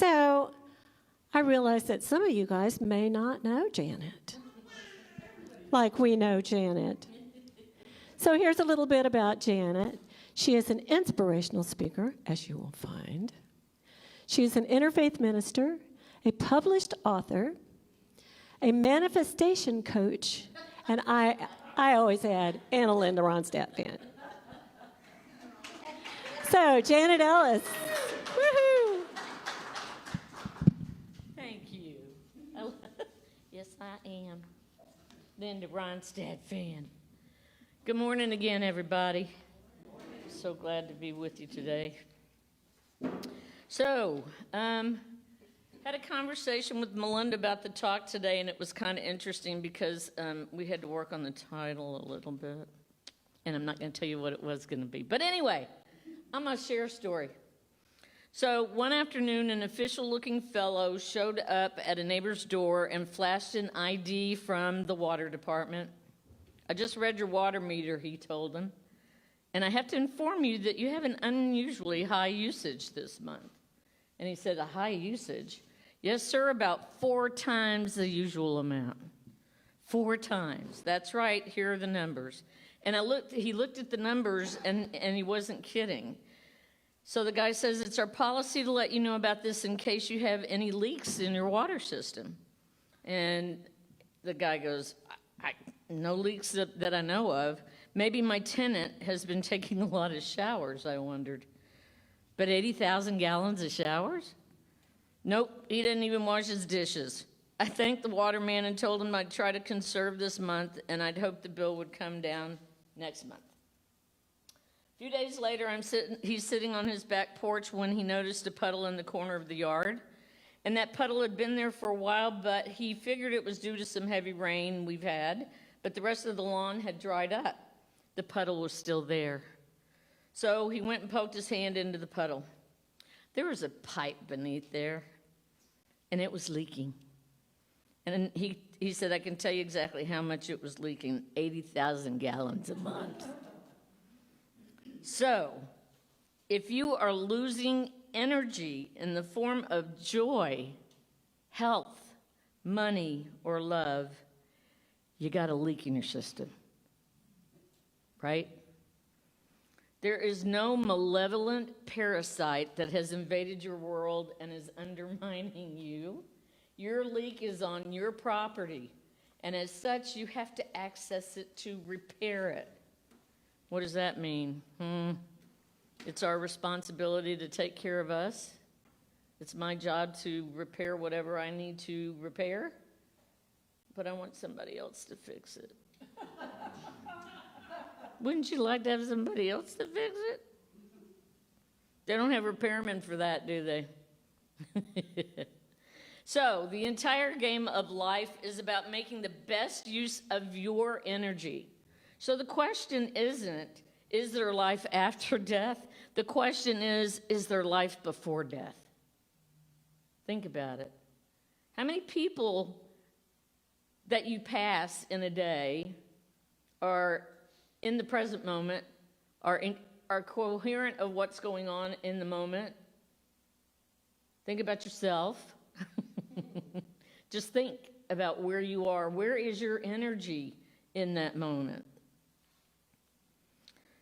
So I realize that some of you guys may not know Janet, like we know Janet. So here's a little bit about Janet. She is an inspirational speaker, as you will find. She is an interfaith minister, a published author, a manifestation coach, and I always add, and a Linda Ronstadt fan. So, Janet Ellis. Woohoo! Thank you. Yes, I am. Linda Ronstadt fan. Good morning again, everybody. So glad to be with you today. So, had a conversation with Melinda about the talk today, and it was kind of interesting because we had to work on the title a little bit, and I'm not going to tell you what it was going to be. But anyway, I'm going to share a story. So one afternoon, an official-looking fellow showed up at a neighbor's door and flashed an ID from the water department. "I just read your water meter," he told him, "and I have to inform you that you have an unusually high usage this month." And he said, "A high usage?" "Yes, sir, about 4 times the usual amount." 4 times. That's right, here are the numbers. And he looked at the numbers, and he wasn't kidding. So the guy says, "It's our policy to let you know about this in case you have any leaks in your water system." And the guy goes, "No leaks that I know of. Maybe my tenant has been taking a lot of showers," I wondered. "But 80,000 gallons of showers?" "Nope, he didn't even wash his dishes." I thanked the waterman and told him I'd try to conserve this month, and I'd hope the bill would come down next month. A few days later, he's sitting on his back porch when he noticed a puddle in the corner of the yard. And that puddle had been there for a while, but he figured it was due to some heavy rain we've had, but the rest of the lawn had dried up. The puddle was still there. So he went and poked his hand into the puddle. There was a pipe beneath there, and it was leaking. And he said, "I can tell you exactly how much it was leaking, 80,000 gallons a month." So, if you are losing energy in the form of joy, health, money, or love, you got a leak in your system, right? There is no malevolent parasite that has invaded your world and is undermining you. Your leak is on your property, and as such, you have to access it to repair it. What does that mean? It's our responsibility to take care of us. It's my job to repair whatever I need to repair, but I want somebody else to fix it. Wouldn't you like to have somebody else to fix it? They don't have repairmen for that, do they? So, the entire game of life is about making the best use of your energy. So the question isn't, is there life after death? The question is there life before death? Think about it. How many people that you pass in a day are in the present moment, are coherent of what's going on in the moment? Think about yourself. Just think about where you are. Where is your energy in that moment?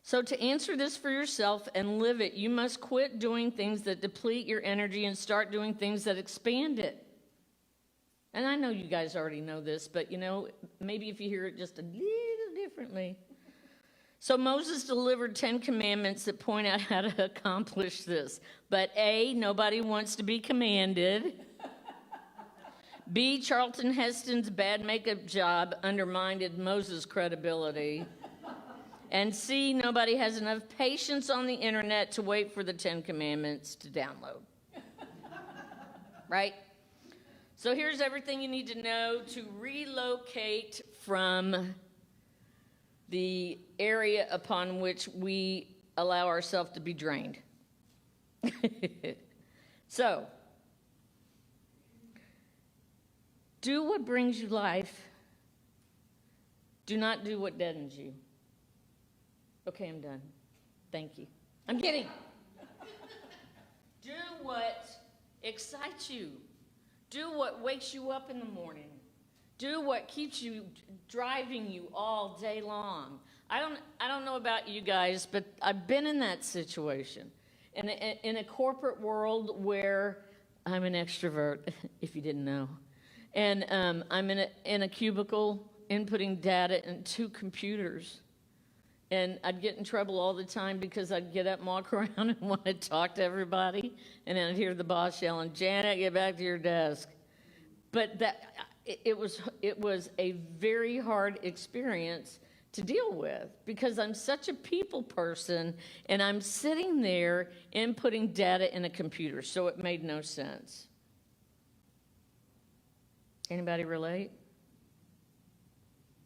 So to answer this for yourself and live it, you must quit doing things that deplete your energy and start doing things that expand it. And I know you guys already know this, but maybe if you hear it just a little differently. So Moses delivered 10 commandments that point out how to accomplish this. But A, nobody wants to be commanded. B, Charlton Heston's bad makeup job undermined Moses' credibility. And C, nobody has enough patience on the internet to wait for the 10 commandments to download. Right? So here's everything you need to know to relocate from the area upon which we allow ourselves to be drained. So, do what brings you life. Do not do what deadens you. Okay, I'm done. Thank you. I'm kidding. Do what excites you. Do what wakes you up in the morning. Do what keeps you driving you all day long. I don't know about you guys, but I've been in that situation. In a corporate world where I'm an extrovert, if you didn't know. And I'm in a cubicle inputting data into computers. And I'd get in trouble all the time because I'd get up and walk around and want to talk to everybody. And then I'd hear the boss yelling, "Janet, get back to your desk." But it was a very hard experience to deal with because I'm such a people person and I'm sitting there inputting data in a computer, so it made no sense. Anybody relate?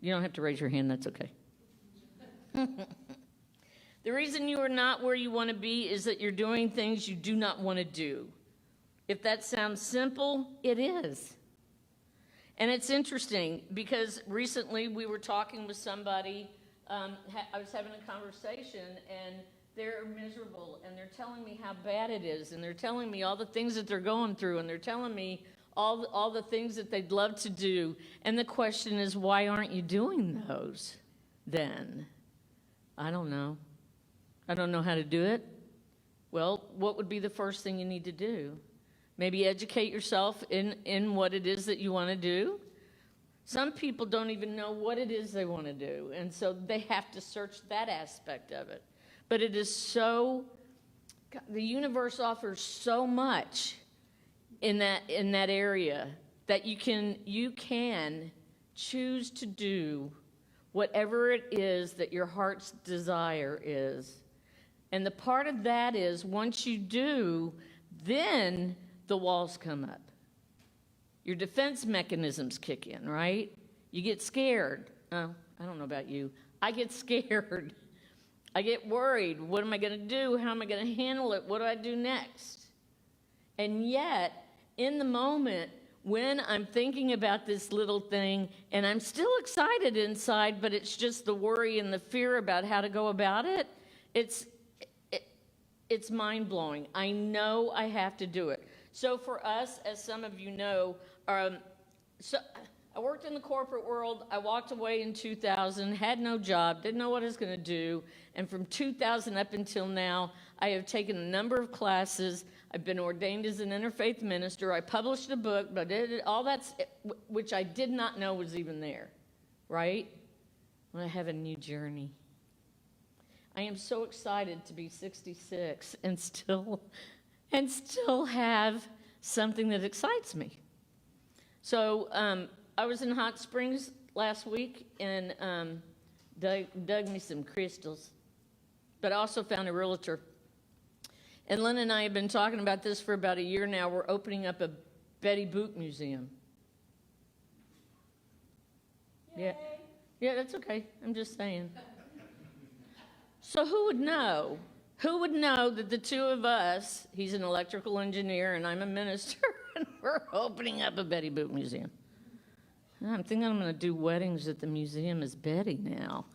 You don't have to raise your hand, that's okay. The reason you are not where you want to be is that you're doing things you do not want to do. If that sounds simple, it is. And it's interesting because recently we were talking with somebody, I was having a conversation, and they're miserable, and they're telling me how bad it is, and they're telling me all the things that they're going through, and they're telling me all the things that they'd love to do. And the question is, why aren't you doing those then? I don't know. I don't know how to do it. Well, what would be the first thing you need to do? Maybe educate yourself in what it is that you want to do. Some people don't even know what it is they want to do, and so they have to search that aspect of it. But it is so, the universe offers so much in that area that you can choose to do whatever it is that your heart's desire is. And the part of that is once you do, then the walls come up. Your defense mechanisms kick in, right? You get scared. Oh, I don't know about you. I get scared. I get worried. What am I going to do? How am I going to handle it? What do I do next? And yet, in the moment, when I'm thinking about this little thing, and I'm still excited inside, but it's just the worry and the fear about how to go about it, it's mind-blowing. I know I have to do it. So for us, as some of you know, so I worked in the corporate world. I walked away in 2000, had no job, didn't know what I was going to do. And from 2000 up until now, I have taken a number of classes. I've been ordained as an interfaith minister. I published a book, but all that's, which I did not know was even there, right? Well, I have a new journey. I am so excited to be 66 and still have something that excites me. So I was in Hot Springs last week and dug me some crystals, but I also found a realtor. And Lynn and I have been talking about this for about a year now. We're opening up a Betty Boop museum. Yay. Yeah, that's okay. I'm just saying. So who would know? Who would know that the two of us, he's an electrical engineer and I'm a minister, and we're opening up a Betty Boop museum. I'm thinking I'm going to do weddings at the museum as Betty now.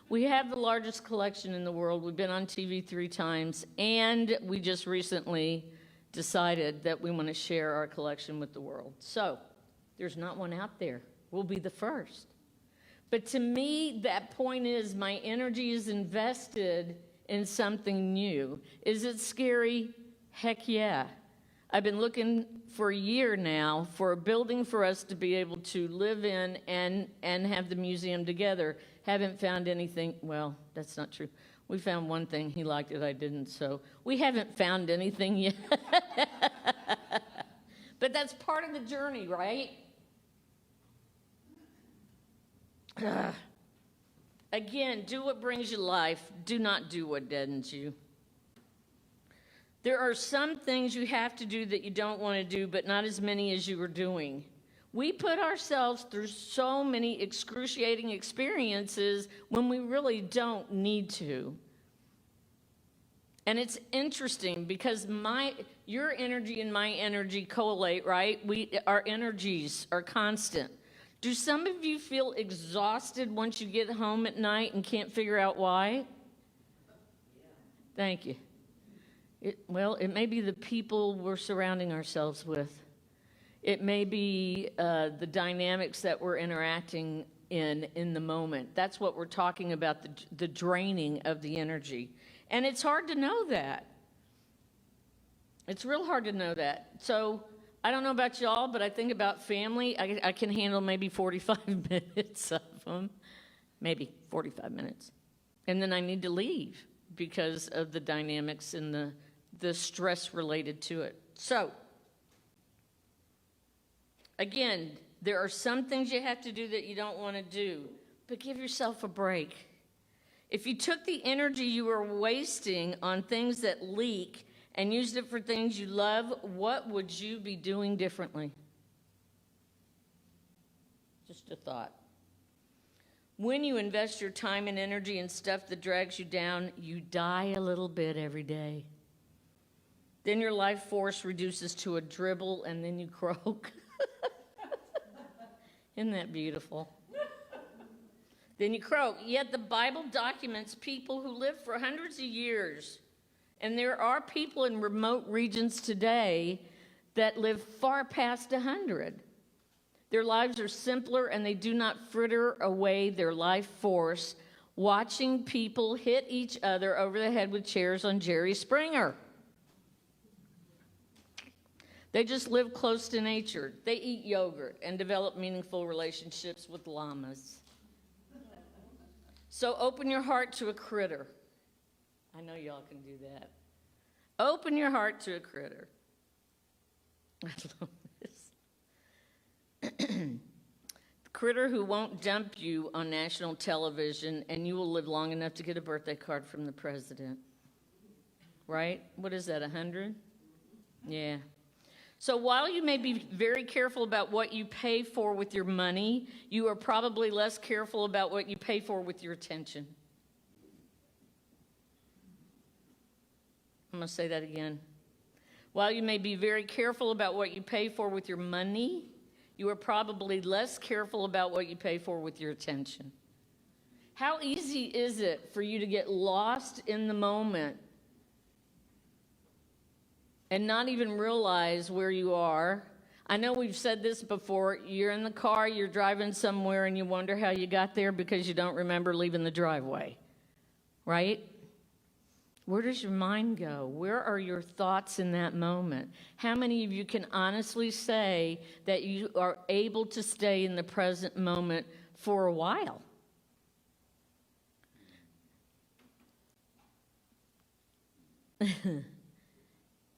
We have the largest collection in the world. We've been on TV 3 times, and we just recently decided that we want to share our collection with the world. So there's not one out there. We'll be the first. But to me, that point is my energy is invested in something new. Is it scary? Heck yeah. I've been looking for a year now for a building for us to be able to live in and have the museum together. Haven't found anything. Well, that's not true. We found one thing. He liked it. I didn't. So we haven't found anything yet. But that's part of the journey, right? Again, do what brings you life. Do not do what deadens you. There are some things you have to do that you don't want to do, but not as many as you are doing. We put ourselves through so many excruciating experiences when we really don't need to. And it's interesting because your energy and my energy correlate, right? Our energies are constant. Do some of you feel exhausted once you get home at night and can't figure out why? Thank you. It may be the people we're surrounding ourselves with. It may be the dynamics that we're interacting in the moment. That's what we're talking about, the draining of the energy. And it's hard to know that. It's real hard to know that. So I don't know about y'all, but I think about family. I can handle maybe 45 minutes of them, maybe 45 minutes. And then I need to leave because of the dynamics and the stress related to it. So, again, there are some things you have to do that you don't want to do, but give yourself a break. If you took the energy you were wasting on things that leak and used it for things you love, what would you be doing differently? Just a thought. When you invest your time and energy in stuff that drags you down, you die a little bit every day. Then your life force reduces to a dribble, and then you croak. Isn't that beautiful? Then you croak. Yet the Bible documents people who lived for hundreds of years. And there are people in remote regions today that live far past 100. Their lives are simpler, and they do not fritter away their life force watching people hit each other over the head with chairs on Jerry Springer. They just live close to nature. They eat yogurt and develop meaningful relationships with llamas. So open your heart to a critter. I know y'all can do that. Open your heart to a critter. I love this. The critter who won't dump you on national television, and you will live long enough to get a birthday card from the president. Right? What is that, 100? Yeah. So while you may be very careful about what you pay for with your money, you are probably less careful about what you pay for with your attention. I'm going to say that again. While you may be very careful about what you pay for with your money, you are probably less careful about what you pay for with your attention. How easy is it for you to get lost in the moment and not even realize where you are? I know we've said this before. You're in the car, you're driving somewhere, and you wonder how you got there because you don't remember leaving the driveway, right? Where does your mind go? Where are your thoughts in that moment? How many of you can honestly say that you are able to stay in the present moment for a while?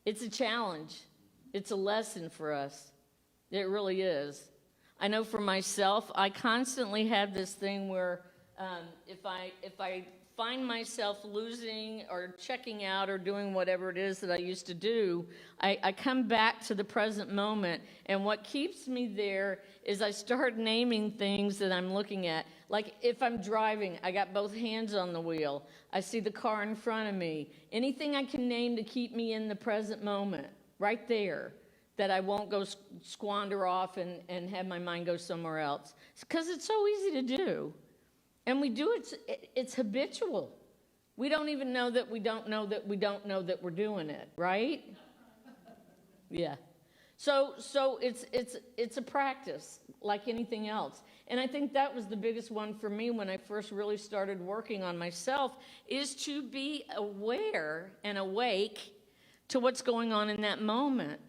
It's a challenge. It's a lesson for us. It really is. I know for myself, I constantly have this thing where if I find myself losing or checking out or doing whatever it is that I used to do, I come back to the present moment. And what keeps me there is I start naming things that I'm looking at. Like if I'm driving, I got both hands on the wheel. I see the car in front of me. Anything I can name to keep me in the present moment, right there, that I won't go squander off and have my mind go somewhere else. Because it's so easy to do. And we do it, it's habitual. We don't even know that we don't know that we don't know that we're doing it, right? Yeah. So it's a practice like anything else. And I think that was the biggest one for me when I first really started working on myself, is to be aware and awake to what's going on in that moment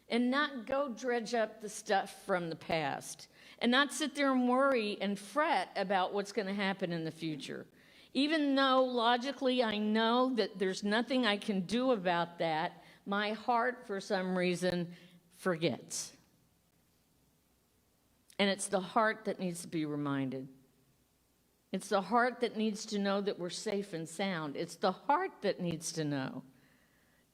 and not go dredge up the stuff from the past. And not sit there and worry and fret about what's going to happen in the future. Even though logically I know that there's nothing I can do about that, my heart, for some reason, forgets. And it's the heart that needs to be reminded. It's the heart that needs to know that we're safe and sound. It's the heart that needs to know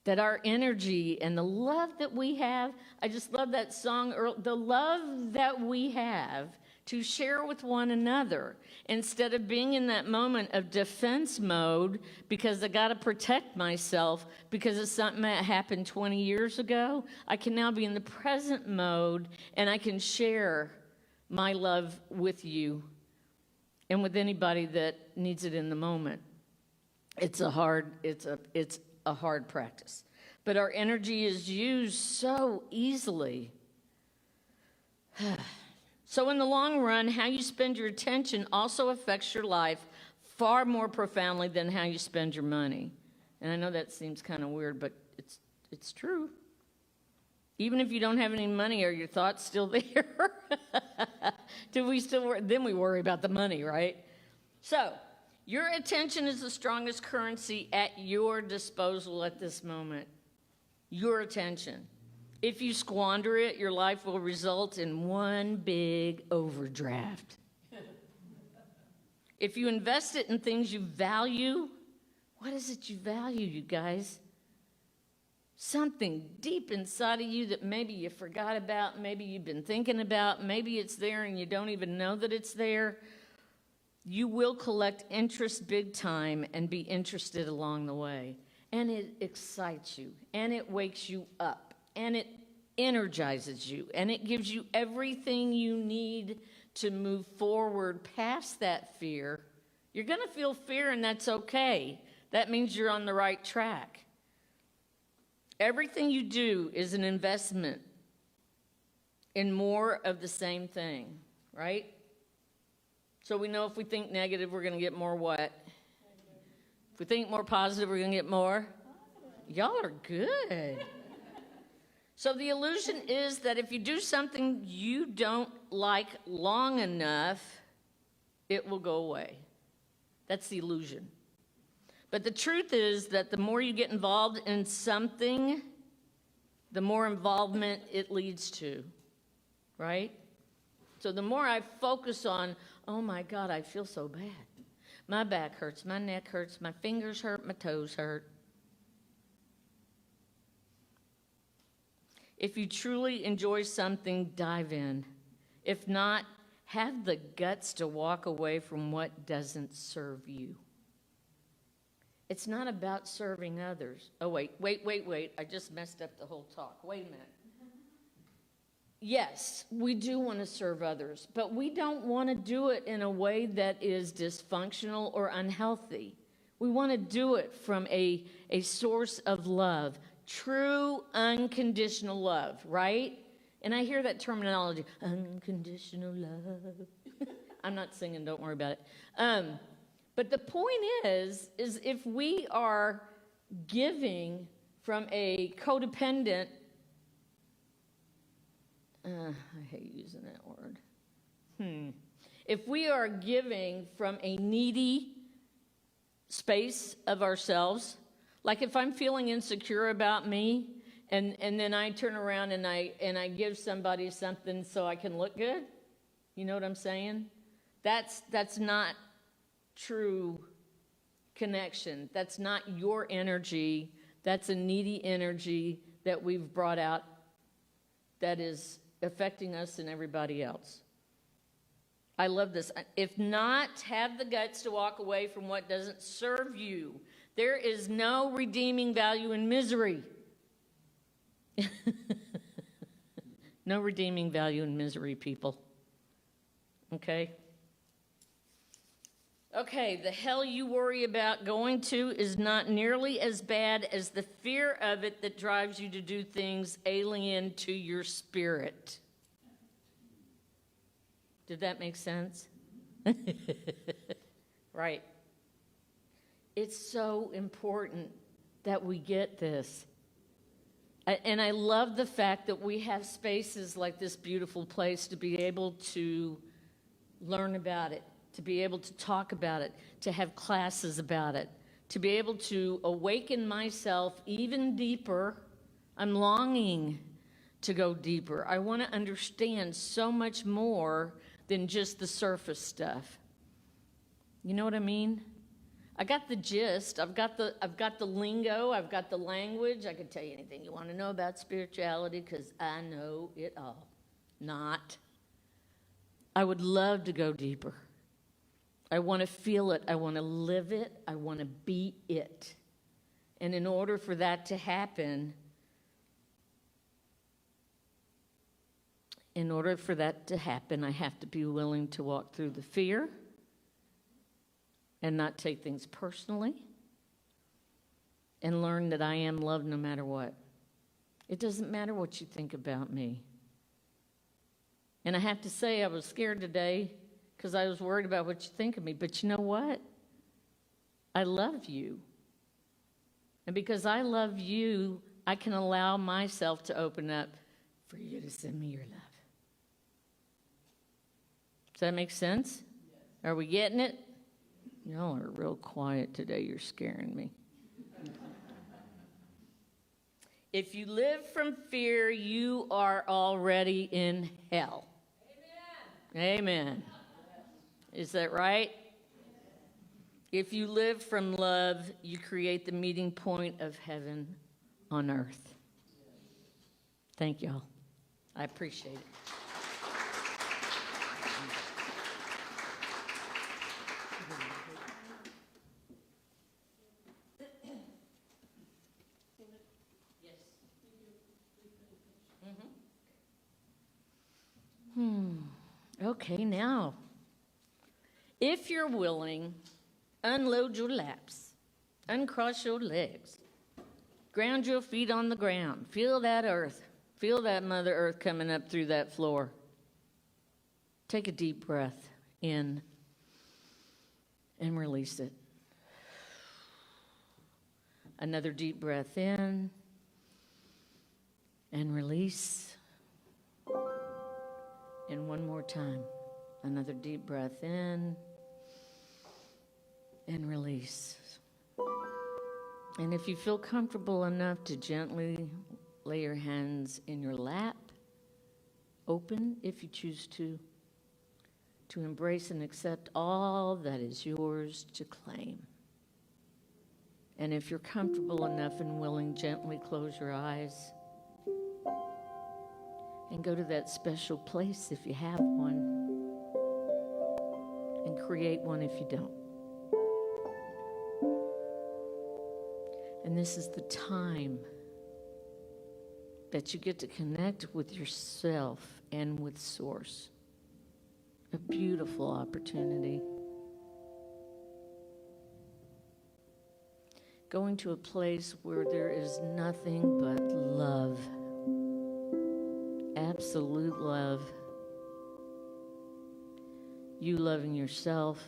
that our energy and the love that we have, I just love that song, the love that we have to share with one another, instead of being in that moment of defense mode because I got to protect myself because it's something that happened 20 years ago. I can now be in the present mode, and I can share my love with you and with anybody that needs it in the moment. It's a hard practice. but our energy is used so easily. So in the long run, how you spend your attention also affects your life far more profoundly than how you spend your money. And I know that seems kind of weird, but it's true. Even if you don't have any money, are your thoughts still there? Then we worry about the money, right? So, your attention is the strongest currency at your disposal at this moment. Your attention. If you squander it, your life will result in one big overdraft. If you invest it in things you value, what is it you value, you guys? Something deep inside of you that maybe you forgot about, maybe you've been thinking about, maybe it's there and you don't even know that it's there. You will collect interest big time and be interested along the way. And it excites you, and it wakes you up, and it energizes you, and it gives you everything you need to move forward past that fear. You're going to feel fear, and that's okay. That means you're on the right track. Everything you do is an investment in more of the same thing, right? So we know if we think negative, we're going to get more what? If we think more positive, we're going to get more? Y'all are good. So the illusion is that if you do something you don't like long enough, it will go away. That's the illusion. But the truth is that the more you get involved in something, the more involvement it leads to, right? So the more I focus on, oh my God, I feel so bad. My back hurts, my neck hurts, my fingers hurt, my toes hurt. If you truly enjoy something, dive in. If not, have the guts to walk away from what doesn't serve you. It's not about serving others. Oh, wait. I just messed up the whole talk. Wait a minute. Yes, we do want to serve others, but we don't want to do it in a way that is dysfunctional or unhealthy. We want to do it from a source of love, true unconditional love, right? And I hear that terminology, unconditional love. I'm not singing, don't worry about it. But the point is if we are giving from a codependent, I hate using that word. If we are giving from a needy space of ourselves, like if I'm feeling insecure about me, and then I turn around and I give somebody something so I can look good, you know what I'm saying? That's not true connection. That's not your energy. That's a needy energy that we've brought out that is affecting us and everybody else. I love this. If not, have the guts to walk away from what doesn't serve you. There is no redeeming value in misery. No redeeming value in misery, people. Okay? Okay, the hell you worry about going to is not nearly as bad as the fear of it that drives you to do things alien to your spirit. Did that make sense? Right. It's so important that we get this. And I love the fact that we have spaces like this beautiful place to be able to learn about it, to be able to talk about it, to have classes about it, to be able to awaken myself even deeper. I'm longing to go deeper. I want to understand so much more than just the surface stuff. You know what I mean? I got the gist. I've got the lingo. I've got the language. I could tell you anything you want to know about spirituality because I know it all. Not. I would love to go deeper. I want to feel it. I want to live it. I want to be it. And in order for that to happen, I have to be willing to walk through the fear and not take things personally. and learn that I am loved no matter what. It doesn't matter what you think about me. And I have to say, I was scared today because I was worried about what you think of me. But you know what? I love you. And because I love you, I can allow myself to open up for you to send me your love. Does that make sense? Are we getting it? Y'all are real quiet today. You're scaring me. If you live from fear, you are already in hell. Amen. Amen. Is that right? If you live from love, you create the meeting point of heaven on earth. Thank y'all. I appreciate it. Okay, now, if you're willing, unload your laps, uncross your legs, ground your feet on the ground, feel that earth, feel that Mother Earth coming up through that floor. Take a deep breath in and release it. Another deep breath in and release. And one more time, another deep breath in and release. And if you feel comfortable enough to gently lay your hands in your lap, open if you choose to embrace and accept all that is yours to claim. And if you're comfortable enough and willing, gently close your eyes. And go to that special place if you have one. And create one if you don't. And this is the time that you get to connect with yourself and with Source. A beautiful opportunity. Going to a place where there is nothing but love. Absolute love. You loving yourself.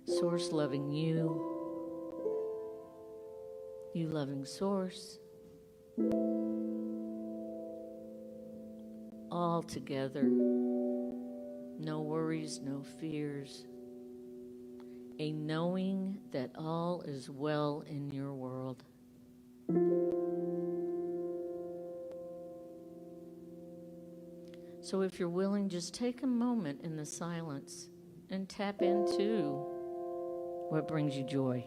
Source loving you. You loving Source. All together. No worries, no fears. A knowing that all is well in your world. So if you're willing, just take a moment in the silence and tap into what brings you joy.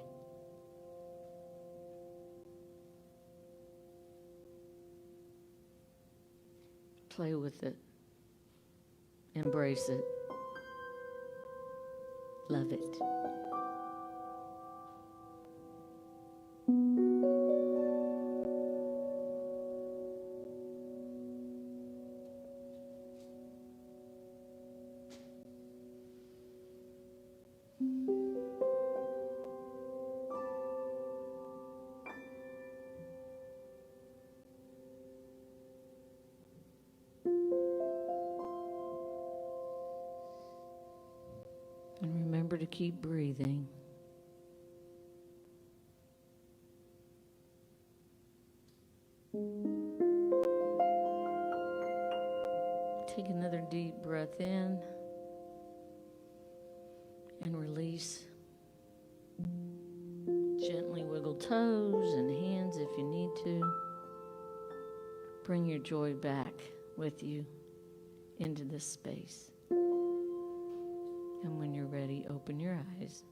Play with it. Embrace it. Love it. And remember to keep breathing. Take another deep breath in and release. Gently wiggle toes and hands if you need to. Bring your joy back with you into this space. And when you're ready, open your eyes.